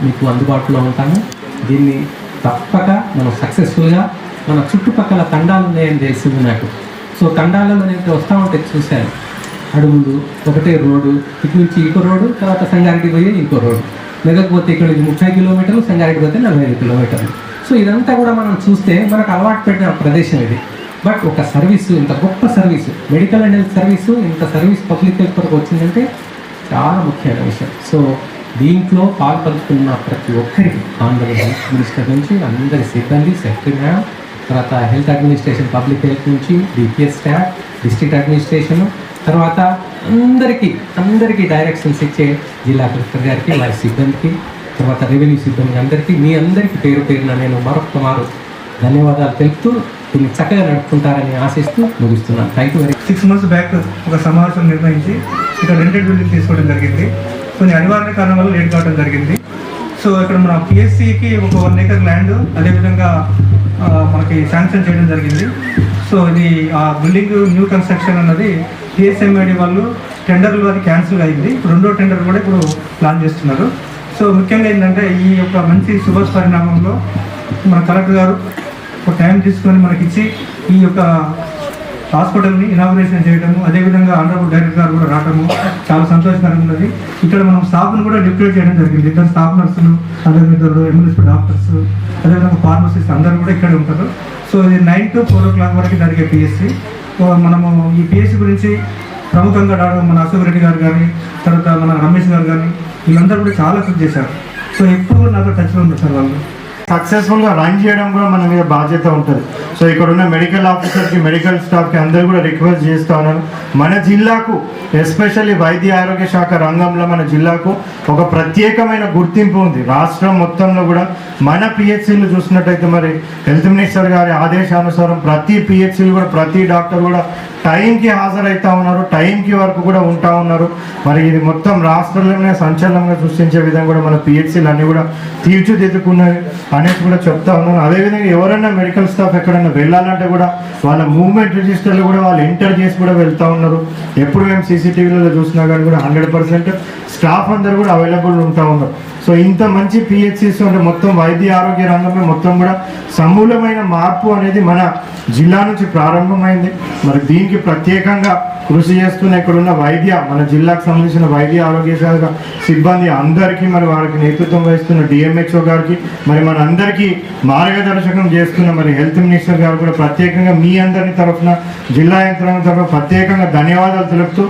మీకు అందుబాటులో ఉంటాము. దీన్ని తప్పక మనం సక్సెస్ఫుల్గా మన చుట్టుపక్కల తండాలు ఉన్నాయని తెలిసింది నాకు. సో తండాలలో నేను వస్తూ ఉంటే చూశాను, అడుగులు ఒకటే రోడ్డు, ఇటు నుంచి ఇంకో రోడ్డు, తర్వాత సంగారెడ్డి పోయి ఇంకో రోడ్డు, లేకపోతే ఇక్కడ నుంచి 30 కిలోమీటర్లు, సంగారెడ్డి పోతే 45 కిలోమీటర్లు. సో ఇదంతా కూడా మనం చూస్తే మనకు అలవాటు పెట్టిన ప్రదేశం ఇది. బట్ ఒక సర్వీసు, ఇంత గొప్ప service, medical and health service, ఇంత సర్వీస్ పబ్లిక్ హెల్త్ వరకు వచ్చిందంటే చాలా ముఖ్యమైన విషయం. సో దీంట్లో పాల్పంచుకున్న ప్రతి ఒక్కరికి ఆంధ్ర హెల్త్ మినిస్టర్ నుంచి అందరి సిబ్బంది, సెక్రటరీ మ్యామ్, తర్వాత హెల్త్ అడ్మినిస్ట్రేషన్, పబ్లిక్ హెల్త్ నుంచి డిపిఎస్ స్టాఫ్, డిస్ట్రిక్ట్ అడ్మినిస్ట్రేషన్, తర్వాత అందరికీ డైరెక్షన్స్ ఇచ్చే జిల్లా కలెక్టర్ గారికి, వారి సిబ్బందికి, తర్వాత రెవెన్యూ సిబ్బంది అందరికీ, మీ అందరికీ పేరు పేరున నేను మరొకమారు ధన్యవాదాలు తెలుపుతూ దీన్ని చక్కగా నడుపుకుంటారని ఆశిస్తూ ముగిస్తున్నాను. Thank you very much. 6 months back ఒక సమావేశం నిర్వహించి ఇక్కడ రెంటెడ్ బిల్డింగ్ తీసుకోవడం జరిగింది. కొన్ని అనివార్య కారణాల వల్ల లేట్ కావడం జరిగింది. సో ఇక్కడ మన పిఎస్సికి ఒక 1 acre ల్యాండ్ అదేవిధంగా మనకి శాంక్షన్ చేయడం జరిగింది. సో ఇది ఆ బిల్డింగ్ న్యూ కన్స్ట్రక్షన్ అన్నది పిఎస్ఎంఐడి వాళ్ళు టెండర్లు అది క్యాన్సిల్ అయింది. రెండో టెండర్ కూడా ఇప్పుడు ప్లాన్ చేస్తున్నారు. సో ముఖ్యంగా ఏంటంటే ఈ యొక్క మంచి శుభ పరిణామంలో మన కలెక్టర్ గారు ఒక టైం తీసుకొని మనకిచ్చి ఈ యొక్క హాస్పిటల్ని ఇనాగ్రేషన్ చేయడము, అదేవిధంగా ఆనరబుల్ డైరెక్టర్ గారు కూడా రావడము చాలా సంతోషకరంగా ఉన్నది. ఇక్కడ మనం స్టాఫ్ను కూడా డిప్యూట్ చేయడం జరిగింది. ఇక్కడ స్టాఫ్ నర్సులు, అదేవిధంగా ఎమ్మెల్యే డాక్టర్స్, అదేవిధంగా ఫార్మసిస్ట్ అందరూ కూడా ఇక్కడే ఉంటారు. సో ఇది 9 to 4 o'clock వరకు జరిగే పిఎస్సి. మనము ఈ పిఎస్సి గురించి ప్రముఖంగా మన అశోక్ రెడ్డి గారు కానీ, తర్వాత మన రమేష్ గారు కానీ, వీళ్ళందరూ కూడా చాలా కృషి చేశారు. సో ఎప్పుడు కూడా నాతో టచ్లో ఉంటారు సార్. వాళ్ళు సక్సెస్ఫుల్గా రన్ చేయడం కూడా మన మీద బాధ్యత ఉంటుంది. సో ఇక్కడ ఉన్న మెడికల్ ఆఫీసర్కి, మెడికల్ స్టాఫ్కి అందరూ కూడా రిక్వెస్ట్ చేస్తూ ఉన్నాను, మన జిల్లాకు ఎస్పెషల్లీ వైద్య ఆరోగ్య శాఖ రంగంలో మన జిల్లాకు ఒక ప్రత్యేకమైన గుర్తింపు ఉంది. రాష్ట్రం మొత్తంలో కూడా మన పిహెచ్సిలు చూసినట్టయితే మరి హెల్త్ మినిస్టర్ గారి ఆదేశానుసారం ప్రతి పిహెచ్సిలు కూడా ప్రతి డాక్టర్ కూడా టైంకి హాజరవుతూ ఉన్నారు, టైంకి వరకు కూడా ఉంటా ఉన్నారు. మరి ఇది మొత్తం రాష్ట్రంలోనే సంచలనంగా సృష్టించే విధంగా కూడా మన పిహెచ్సిలు అన్నీ కూడా తీర్చిదిద్దుకున్నవి అనేసి కూడా చెప్తా ఉన్నాను. అదేవిధంగా ఎవరైనా మెడికల్ స్టాఫ్ ఎక్కడైనా వెళ్ళాలంటే కూడా వాళ్ళ మూవ్మెంట్ రిజిస్టర్లు కూడా వాళ్ళు ఎంటర్ చేసి కూడా వెళ్తూ ఉన్నారు. ఎప్పుడు మేము సీసీటీవీలలో చూసినా కానీ కూడా 100% స్టాఫ్ అందరూ కూడా అవైలబుల్ ఉంటా ఉన్నారు. సో ఇంత మంచి పిహెచ్సిస్ అంటే మొత్తం వైద్య ఆరోగ్య రంగంలో మొత్తం కూడా సమూలమైన మార్పు అనేది మన జిల్లా నుంచి ప్రారంభమైంది. మరి దీనికి ప్రత్యేకంగా కృషి చేస్తున్న ఇక్కడున్న మన జిల్లాకు సంబంధించిన వైద్య ఆరోగ్య శాఖ సిబ్బంది అందరికీ, మరి వారికి నేతృత్వం వహిస్తున్న డిఎంహెచ్ఓ గారికి, మరి మన అందరికీ మార్గదర్శకం చేస్తున్న మరి హెల్త్ మినిస్టర్ గారు కూడా ప్రత్యేకంగా మీ అందరి తరఫున, జిల్లా యంత్రాంగం తరఫున ప్రత్యేకంగా ధన్యవాదాలు తెలుపుతూ